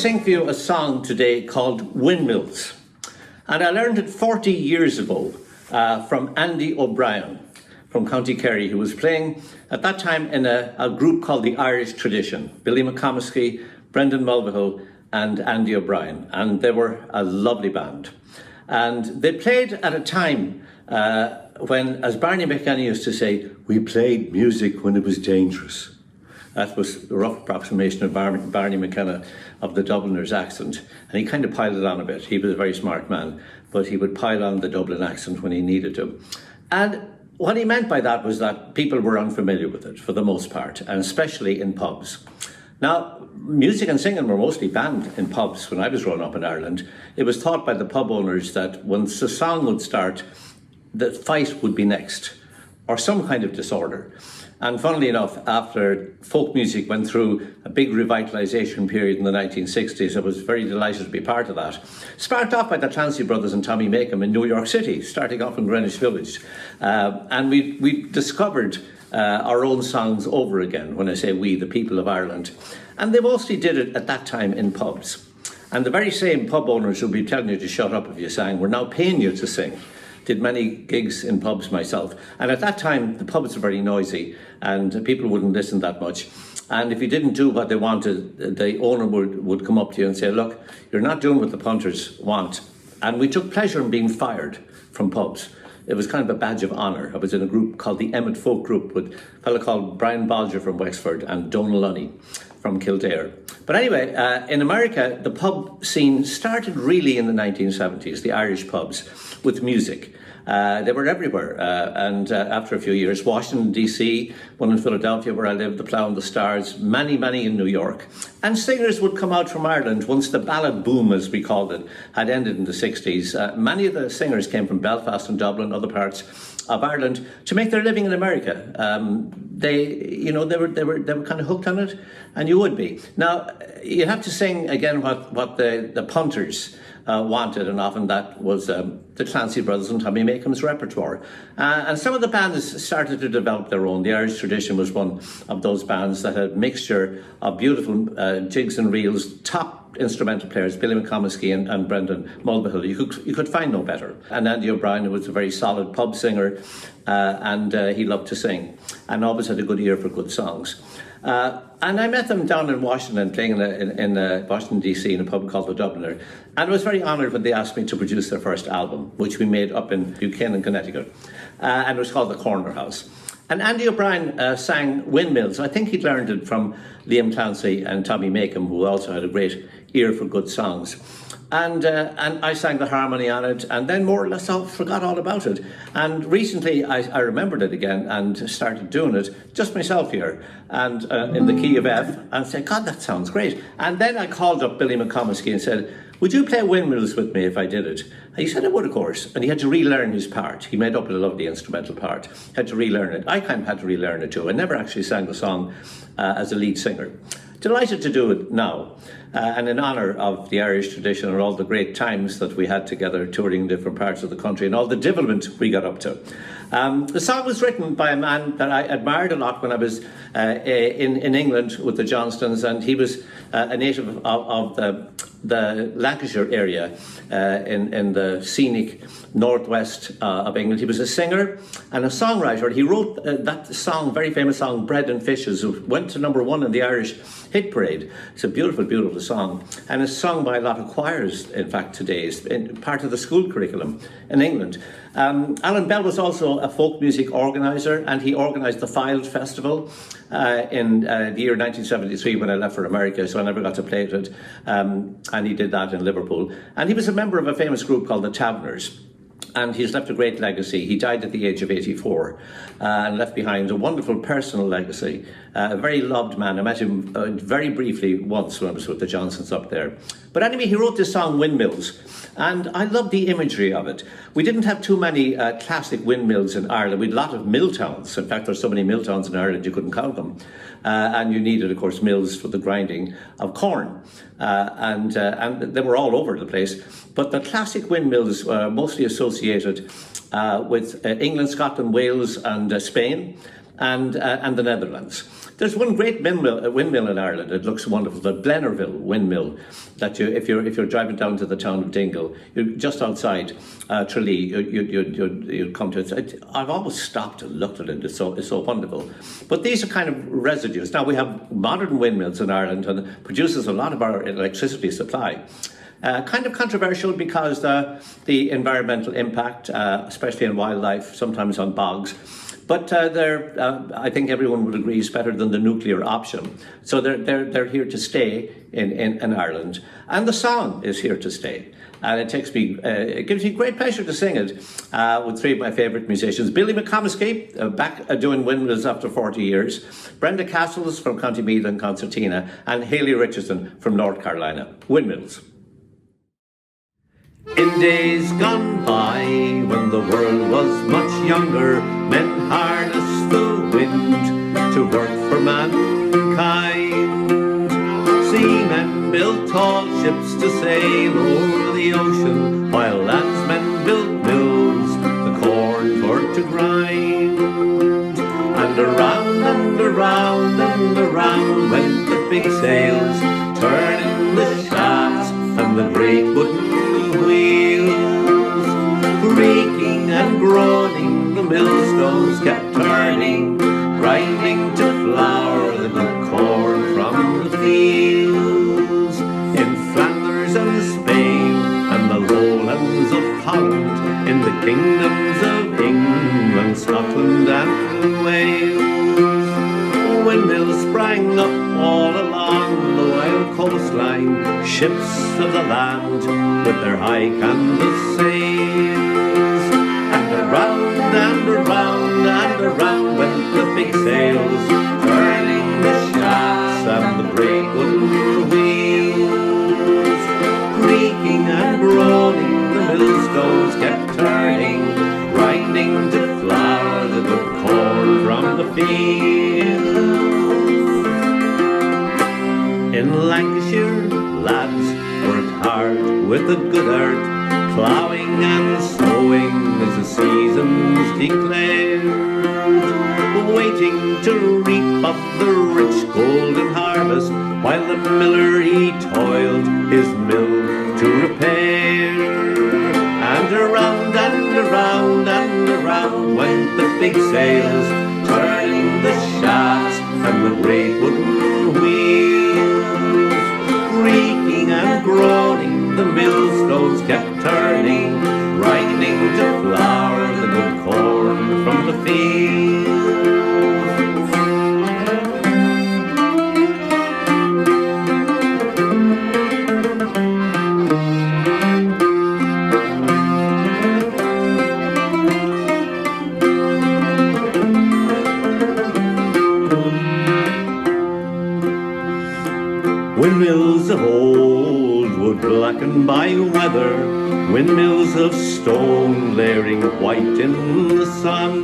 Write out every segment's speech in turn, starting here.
sing for you a song today called Windmills. And I learned it 40 years ago from Andy O'Brien from County Kerry, who was playing at that time in a group called the Irish Tradition. Billy McComiskey, Brendan Mulvihill and Andy O'Brien. And they were a lovely band. And they played at a time when, as Barney McKenna used to say, we played music when it was dangerous. That was the rough approximation of Barney McKenna of the Dubliner's accent. And he kind of piled it on a bit. He was a very smart man, but he would pile on the Dublin accent when he needed to. And what he meant by that was that people were unfamiliar with it for the most part, and especially in pubs. Now, music and singing were mostly banned in pubs when I was growing up in Ireland. It was thought by the pub owners that once the song would start, the fight would be next, or some kind of disorder. And funnily enough, after folk music went through a big revitalisation period in the 1960s, I was very delighted to be part of that. Sparked off by the Clancy Brothers and Tommy Makem in New York City, starting off in Greenwich Village. And we discovered our own songs over again, when I say we, the people of Ireland. And they mostly did it at that time in pubs. And the very same pub owners who'd be telling you to shut up if you sang were now paying you to sing. Did many gigs in pubs myself. And at that time, the pubs were very noisy and people wouldn't listen that much. And if you didn't do what they wanted, the owner would come up to you and say, look, you're not doing what the punters want. And we took pleasure in being fired from pubs. It was kind of a badge of honour. I was in a group called the Emmet Folk Group with a fellow called Brian Bolger from Wexford and Donal Lunny from Kildare. But anyway, in America, the pub scene started really in the 1970s, the Irish pubs, with music. They were everywhere. And after a few years, Washington, D.C., one in Philadelphia where I lived, the Plough and the Stars, many in New York. And singers would come out from Ireland once the ballad boom, as we called it, had ended in the 60s. Many of the singers came from Belfast and Dublin, other parts of Ireland, to make their living in America. They were kind of hooked on it, and you would be. Now, you have to sing again what the punters wanted, and often that was the Clancy Brothers and Tommy Makem's repertoire. And some of the bands started to develop their own. The Irish Tradition was one of those bands that had a mixture of beautiful jigs and reels, top instrumental players, Billy McComiskey and Brendan Mulvihill. You could find no better. And Andy O'Brien, who was a very solid pub singer, and he loved to sing, and always had a good ear for good songs. And I met them down in Washington, playing in Washington, D.C., in a pub called the Dubliner. And I was very honoured when they asked me to produce their first album, which we made up in Buchanan, Connecticut. And it was called The Corner House. And Andy O'Brien sang Windmills. I think he'd learned it from Liam Clancy and Tommy Makem, who also had a great ear for good songs. And I sang the harmony on it, and then more or less I forgot all about it. And recently I remembered it again and started doing it just myself here, and in the key of F, and said, God, that sounds great. And then I called up Billy McComiskey and said, would you play Windmills with me if I did it? And he said, I would, of course. And he had to relearn his part. He made up a lovely instrumental part. Had to relearn it. I kind of had to relearn it too. I never actually sang the song as a lead singer. Delighted to do it now, and in honour of the Irish tradition and all the great times that we had together touring different parts of the country and all the development we got up to. The song was written by a man that I admired a lot when I was in England with the Johnstons, and he was a native of the Lancashire area in the scenic northwest of England. He was a singer and a songwriter. He wrote that song, very famous song, Bread and Fishes, who went to #1 in the Irish hit parade. It's a beautiful, beautiful song, and it's sung by a lot of choirs, in fact, today. It's part of the school curriculum in England. Alan Bell was also a folk music organiser, and he organised the Filed Festival in the year 1973 when I left for America, so I never got to play it. And he did that in Liverpool. And he was a member of a famous group called the Taverners. And he's left a great legacy. He died at the age of 84 and left behind a wonderful personal legacy. A very loved man. I met him very briefly once when I was with the Johnsons up there. But anyway, he wrote this song, Windmills. And I love the imagery of it. We didn't have too many classic windmills in Ireland. We had a lot of mill towns. In fact, there's so many mill towns in Ireland you couldn't count them. And you needed, of course, mills for the grinding of corn. And they were all over the place. But the classic windmills were mostly associated with England, Scotland, Wales and Spain. and the Netherlands. There's one great windmill in Ireland. It looks wonderful, the Blennerville windmill. That if you're driving down to the town of Dingle, you're just outside Tralee, you'd come to it. I've always stopped and looked at it. It's so wonderful. But these are kind of residues. Now we have modern windmills in Ireland, and it produces a lot of our electricity supply. Kind of controversial because the environmental impact, especially on wildlife, sometimes on bogs. But I think everyone would agree, is better than the nuclear option. So they're here to stay in Ireland, and the song is here to stay. And it gives me great pleasure to sing it with three of my favourite musicians: Billy McComiskey, back doing Windmills after 40 years; Brenda Castles from County Meath and Concertina; and Hayley Richardson from North Carolina. Windmills. In days gone by, when the world was much younger, men harnessed the wind to work for mankind. Seamen built tall ships to sail over the ocean, while landsmen built mills the corn for to grind. And around and around and around went the big sails, turning the shafts and the great wooden wheels. Creaking and groaning, the millstones kept turning, grinding to flour the good corn from the fields. In Flanders and Spain and the lowlands of Holland, in the kingdoms of England, Scotland and Wales, windmills sprang up all along the wild coastline, ships of the land with their high canvas sails. And around and around and around went the big sails, turning the shafts and the great wooden wheels. Creaking and groaning, the millstones kept turning, grinding to flour the good corn from the fields. In Lancashire, lads worked hard with the good earth, ploughing and sowing as the seasons declared, waiting to reap up the rich golden harvest, while the miller he toiled his mill to repair. And around and around and around went the big sails, turning the shafts and the great wooden wheels. Creaking and groaning, the millstones kept turning, grinding to flour the good corn from the fields. Windmills of old wood blackened by weather, windmills of stone glaring white in the sun,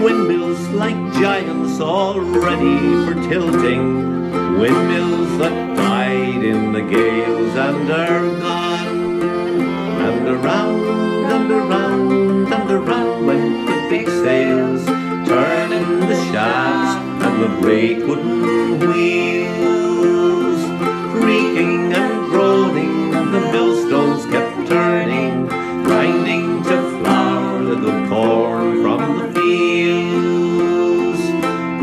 windmills like giants all ready for tilting, windmills that died in the gales and are gone. And around and around and around went the big sails, turning the shafts and the great wooden wheels. Creaking and groaning, the millstones kept turning, grinding to flour the good corn from the fields.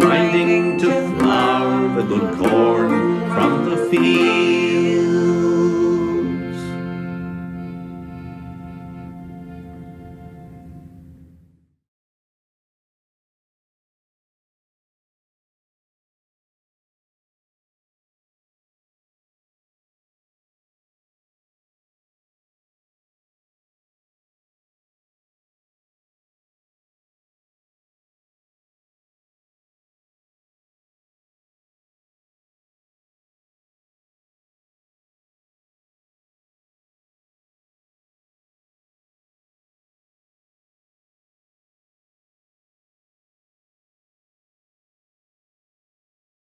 Grinding to flour the good corn from the fields.